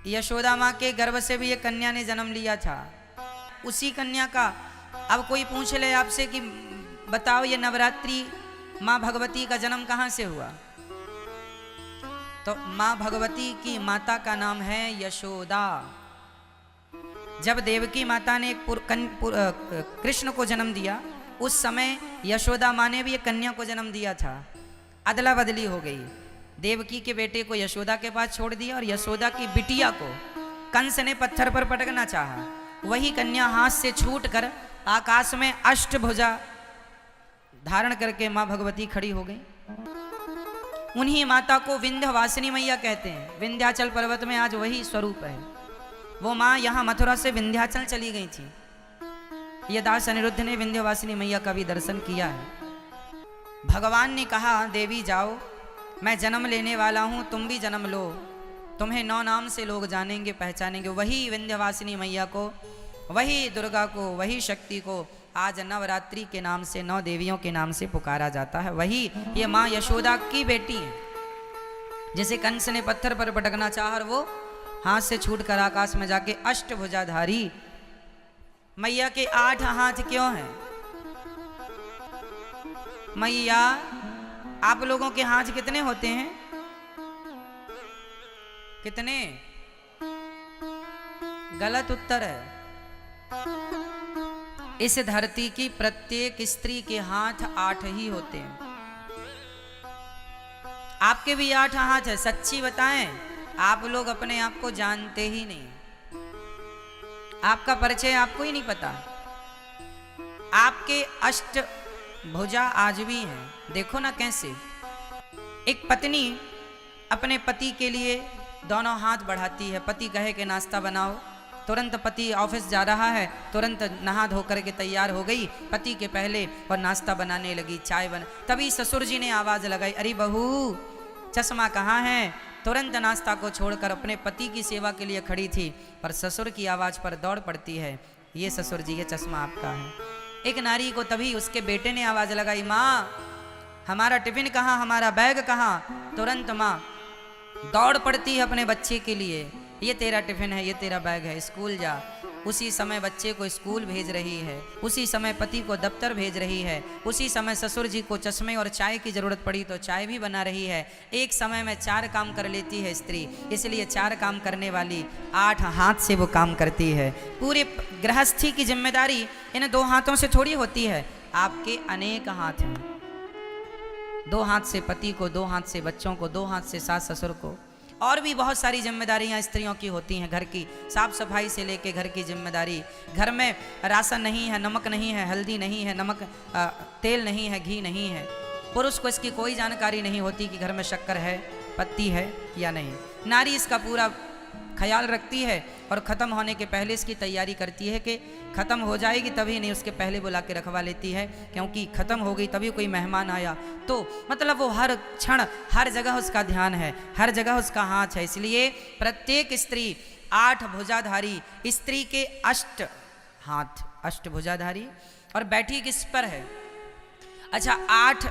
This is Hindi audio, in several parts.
यशोदा माँ के गर्भ से भी एक कन्या ने जन्म लिया था। उसी कन्या का अब कोई पूछ ले आपसे कि बताओ ये नवरात्रि माँ भगवती का जन्म कहाँ से हुआ, तो माँ भगवती की माता का नाम है यशोदा। जब देवकी माता ने कृष्ण को जन्म दिया, उस समय यशोदा माँ ने भी एक कन्या को जन्म दिया था। अदला बदली हो गई, देवकी के बेटे को यशोदा के पास छोड़ दिया और यशोदा की बिटिया को कंस ने पत्थर पर पटकना चाहा। वही कन्या हाथ से छूटकर आकाश में अष्टभुजा धारण करके माँ भगवती खड़ी हो गई। उन्हीं माता को विंध्यवासिनी मैया कहते हैं। विंध्याचल पर्वत में आज वही स्वरूप है। वो माँ यहाँ मथुरा से विंध्याचल चली गई थी। ये दास अनिरुद्ध ने विंध्यवासिनी मैया का भी दर्शन किया है। भगवान ने कहा देवी जाओ, मैं जन्म लेने वाला हूँ, तुम भी जन्म लो, तुम्हें 9 नाम से लोग जानेंगे पहचानेंगे। वही विंध्यवासिनी मैया को, वही दुर्गा को, वही शक्ति को आज नवरात्रि के नाम से 9 देवियों के नाम से पुकारा जाता है। वही ये माँ यशोदा की बेटी है, जिसे कंस ने पत्थर पर पटकना चाहा और वो हाथ से छूटकर आकाश में जाके अष्टभुजाधारी। मैया के 8 हाथ क्यों हैं? मैया आप लोगों के हाथ कितने होते हैं? कितने? गलत उत्तर है। इस धरती की प्रत्येक स्त्री के हाथ 8 ही होते हैं। आपके भी 8 हाथ है। सच्ची बताएं, आप लोग अपने आप को जानते ही नहीं। आपका परिचय आपको ही नहीं पता। आपके अष्टभुजा आज भी हैं। देखो ना कैसे एक पत्नी अपने पति के लिए दोनों हाथ बढ़ाती है। पति कहे कि नाश्ता बनाओ, तुरंत पति ऑफिस जा रहा है, तुरंत नहा धो करके तैयार हो गई पति के पहले और नाश्ता बनाने लगी, चाय बना। तभी ससुर जी ने आवाज लगाई, अरे बहू चश्मा कहाँ है? तुरंत नाश्ता को छोड़कर अपने पति की सेवा के लिए खड़ी थी, पर ससुर की आवाज पर दौड़ पड़ती है, ये ससुर जी ये चश्मा आपका है। एक नारी को तभी उसके बेटे ने आवाज लगाई, माँ हमारा टिफिन कहाँ, हमारा बैग कहाँ? तुरंत माँ दौड़ पड़ती है अपने बच्चे के लिए, ये तेरा टिफिन है, ये तेरा बैग है, स्कूल जा। उसी समय बच्चे को स्कूल भेज रही है, उसी समय पति को दफ्तर भेज रही है, उसी समय ससुर जी को चश्मे और चाय की जरूरत पड़ी तो चाय भी बना रही है। एक समय में 4 काम कर लेती है स्त्री, इसलिए 4 काम करने वाली 8 हाथ से वो काम करती है। पूरे गृहस्थी की जिम्मेदारी इन 2 हाथों से थोड़ी होती है। आपके अनेक हाथ हैं। 2 हाथ से पति को, 2 हाथ से बच्चों को, 2 हाथ से सास ससुर को, और भी बहुत सारी जिम्मेदारियां स्त्रियों की होती हैं। घर की साफ सफाई से लेके घर की जिम्मेदारी, घर में राशन नहीं है, नमक नहीं है, हल्दी नहीं है, नमक तेल नहीं है, घी नहीं है। पुरुष को इसकी कोई जानकारी नहीं होती कि घर में शक्कर है, पत्ती है या नहीं। नारी इसका पूरा ख्याल रखती है और ख़त्म होने के पहले इसकी तैयारी करती है कि ख़त्म हो जाएगी तभी नहीं, उसके पहले बुला के रखवा लेती है, क्योंकि ख़त्म हो गई तभी कोई मेहमान आया तो मतलब वो हर क्षण हर जगह उसका ध्यान है, हर जगह उसका हाथ है। इसलिए प्रत्येक स्त्री 8 भुजाधारी, स्त्री के 8 हाथ, अष्टभुजाधारी। और बैठी किस पर है? अच्छा 8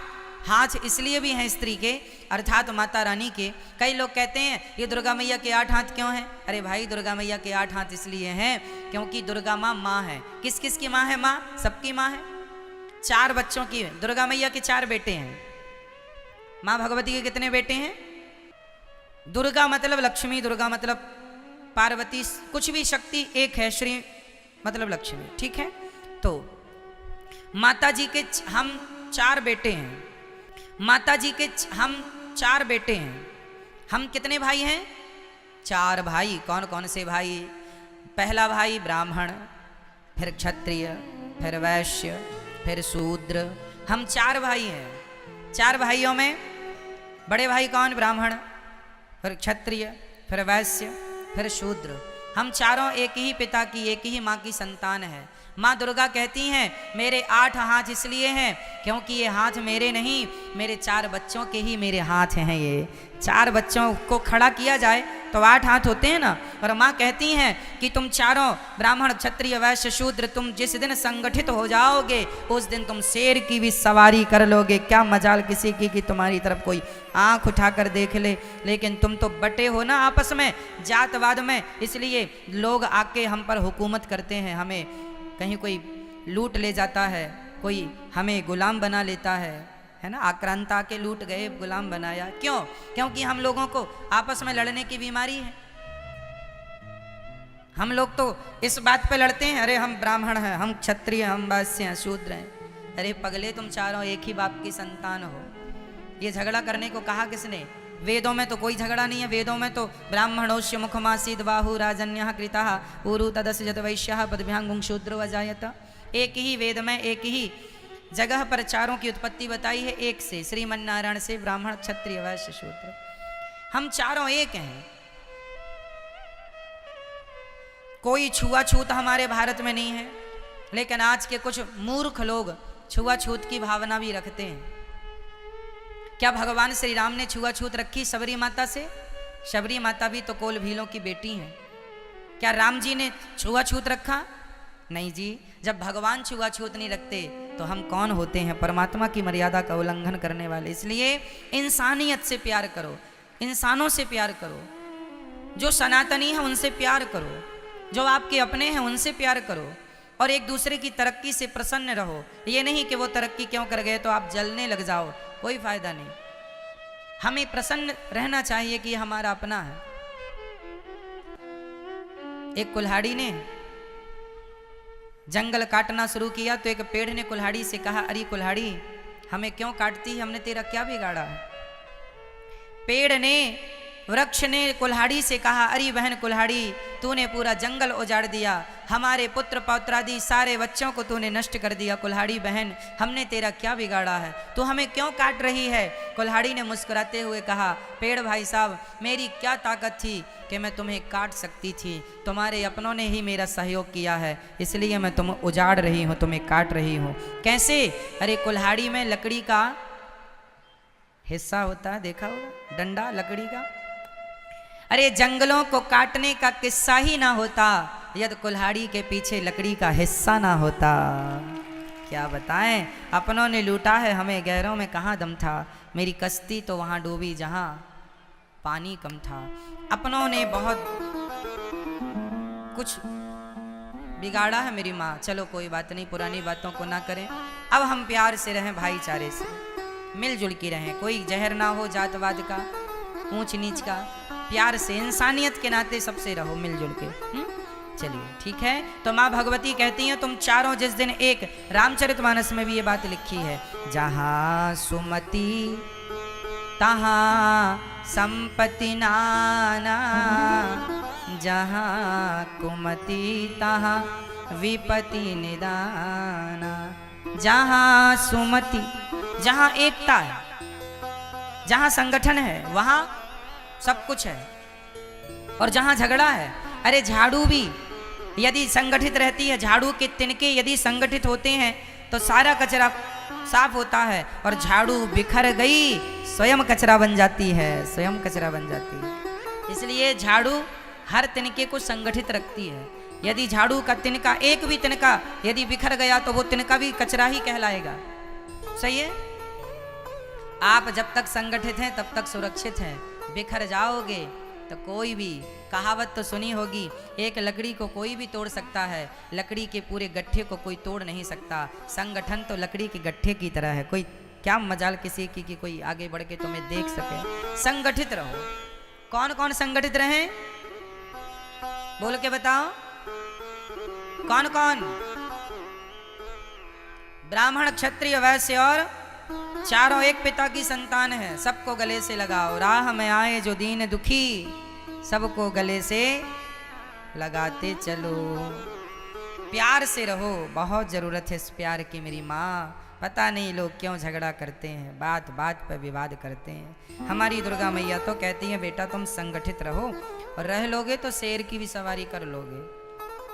हाथ इसलिए भी हैं स्त्री के, अर्थात माता रानी के। कई लोग कहते हैं ये दुर्गा मैया के 8 हाथ क्यों हैं? अरे भाई दुर्गा मैया के 8 हाथ इसलिए हैं क्योंकि दुर्गा माँ माँ है। किस किस की माँ है? माँ सबकी माँ है। 4 बच्चों की दुर्गा मैया के 4 बेटे हैं। माँ भगवती के कितने बेटे हैं? दुर्गा मतलब लक्ष्मी, दुर्गा मतलब पार्वती, कुछ भी शक्ति एक है, श्री मतलब लक्ष्मी, ठीक है। तो माता जी के हम 4 बेटे हैं। माता जी के हम 4 बेटे हैं। हम कितने भाई हैं? 4 भाई। कौन कौन से भाई? पहला भाई ब्राह्मण, फिर क्षत्रिय, फिर वैश्य, फिर शूद्र। हम 4 भाई हैं। 4 भाइयों में बड़े भाई कौन? ब्राह्मण, फिर क्षत्रिय, फिर वैश्य, फिर शूद्र। हम चारों एक ही पिता की, एक ही माँ की संतान है। माँ दुर्गा कहती हैं मेरे 8 हाथ इसलिए हैं क्योंकि ये हाथ मेरे नहीं, मेरे 4 बच्चों के ही मेरे हाथ हैं। ये 4 बच्चों को खड़ा किया जाए तो 8 हाथ होते हैं ना। और माँ कहती हैं कि तुम चारों ब्राह्मण क्षत्रिय वैश्य शूद्र, तुम जिस दिन संगठित हो जाओगे उस दिन तुम शेर की भी सवारी कर लोगे। क्या मजाल किसी की कि तुम्हारी तरफ कोई आंख उठाकर देख ले, लेकिन तुम तो बटे हो ना आपस में जातवाद में, इसलिए लोग आके हम पर हुकूमत करते हैं। हमें कहीं कोई लूट ले जाता है, कोई हमें गुलाम बना लेता है ना। आक्रांत आके लूट गए, गुलाम बनाया, क्यों? क्योंकि हम लोगों को आपस में लड़ने की बीमारी है। हम लोग तो इस बात पे लड़ते हैं, अरे हम ब्राह्मण हैं, हम क्षत्रिय, हम वैश्य हैं, शूद्र हैं। अरे पगले, तुम चारों एक ही बाप की संतान हो। ये झगड़ा करने को कहा किसने? वेदों में तो कोई झगड़ा नहीं है। वेदों में तो ब्राह्मणोस्य मुखमासीद बाहु राजन्यः कृतः ऊरु तदस्य जत वैश्यः पदभ्यांगुं शूद्रो अजायत। एक ही वेद में एक ही जगह पर चारों की उत्पत्ति बताई है, एक से, श्रीमन्नारायण से, ब्राह्मण क्षत्रिय वैश्य शूद्र। हम चारों एक हैं। कोई छुआछूत हमारे भारत में नहीं है, लेकिन आज के कुछ मूर्ख लोग छुआछूत की भावना भी रखते हैं। क्या भगवान श्री राम ने छुआछूत रखी शबरी माता से? शबरी माता भी तो कोल भीलों की बेटी हैं। क्या राम जी ने छुआछूत रखा? नहीं जी। जब भगवान छुआछूत नहीं रखते तो हम कौन होते हैं? परमात्मा की मर्यादा का उल्लंघन करने वाले। इसलिए इंसानियत से प्यार करो, इंसानों से प्यार करो, जो सनातनी है उनसे प्यार करो, जो आपके अपने हैं उनसे प्यार करो, और एक दूसरे की तरक्की से प्रसन्न रहो। ये नहीं कि वो तरक्की क्यों कर गए तो आप जलने लग जाओ, कोई फायदा नहीं। हमें प्रसन्न रहना चाहिए कि हमारा अपना है। एक कुल्हाड़ी ने जंगल काटना शुरू किया तो एक पेड़ ने कुल्हाड़ी से कहा, अरे कुल्हाड़ी हमें क्यों काटती है, हमने तेरा क्या बिगाड़ा है? पेड़ ने, वृक्ष ने कुल्हाड़ी से कहा, अरे बहन कुल्हाड़ी, तूने पूरा जंगल उजाड़ दिया, हमारे पुत्र पौत्रादि सारे बच्चों को तूने नष्ट कर दिया। कुल्हाड़ी बहन, हमने तेरा क्या बिगाड़ा है, तू हमें क्यों काट रही है? कुल्हाड़ी ने मुस्कुराते हुए कहा, पेड़ भाई साहब, मेरी क्या ताकत थी कि मैं तुम्हें काट सकती थी? तुम्हारे अपनों ने ही मेरा सहयोग किया है, इसलिए मैं तुम्हें उजाड़ रही हूँ, तुम्हें काट रही हूँ। कैसे? अरे कुल्हाड़ी में लकड़ी का हिस्सा होता है, देखा होगा, डंडा लकड़ी का। अरे जंगलों को काटने का किस्सा ही ना होता यदि कुल्हाड़ी के पीछे लकड़ी का हिस्सा ना होता। क्या बताएं, अपनों ने लूटा है हमें, गैरों में कहाँ दम था। मेरी कश्ती तो वहाँ डूबी जहाँ पानी कम था। अपनों ने बहुत कुछ बिगाड़ा है मेरी माँ। चलो कोई बात नहीं, पुरानी बातों को ना करें। अब हम प्यार से रहें, भाईचारे से मिलजुल के रहें। कोई जहर ना हो जातवाद का, ऊंच नीच का। प्यार से, इंसानियत के नाते सबसे रहो मिलजुल के। चलिए ठीक है। तो माँ भगवती कहती हैं, तुम चारों जिस दिन एक, रामचरितमानस में भी ये बात लिखी है, जहाँ सुमति तहाँ संपत्ति नाना, जहाँ कुमति तहाँ विपत्ति निदाना। जहाँ सुमति, जहाँ एकता है, जहाँ संगठन है, वहाँ सब कुछ है। और जहाँ झगड़ा है, अरे झाड़ू भी यदि संगठित रहती है, झाड़ू के तिनके यदि संगठित होते हैं तो सारा कचरा साफ होता है, और झाड़ू बिखर गई स्वयं कचरा बन जाती है, स्वयं कचरा बन जाती है। इसलिए झाड़ू हर तिनके को संगठित रखती है। यदि झाड़ू का तिनका, एक भी तिनका यदि बिखर गया तो वो तिनका भी कचरा ही कहलाएगा। सही है? आप जब तक संगठित हैं तब तक सुरक्षित हैं। बिखर जाओगे तो कोई भी, कहावत तो सुनी होगी, एक लकड़ी को कोई भी तोड़ सकता है, लकड़ी के पूरे गट्ठे को कोई तोड़ नहीं सकता। संगठन तो लकड़ी के गट्ठे की तरह है। कोई क्या मजाल किसी की कि कोई आगे बढ़ के तुम्हें देख सके। संगठित रहो। कौन कौन संगठित रहे, बोल के बताओ, कौन कौन? ब्राह्मण क्षत्रिय वैश्य और चारों एक पिता की संतान है। सबको गले से लगाओ। राह में आए जो दीन दुखी, सबको गले से लगाते चलो। प्यार से रहो, बहुत जरूरत है इस प्यार की मेरी माँ। पता नहीं लोग क्यों झगड़ा करते हैं, बात बात पर विवाद करते हैं। हमारी दुर्गा मैया तो कहती हैं, बेटा तुम संगठित रहो, और रह लोगे तो शेर की भी सवारी कर लोगे।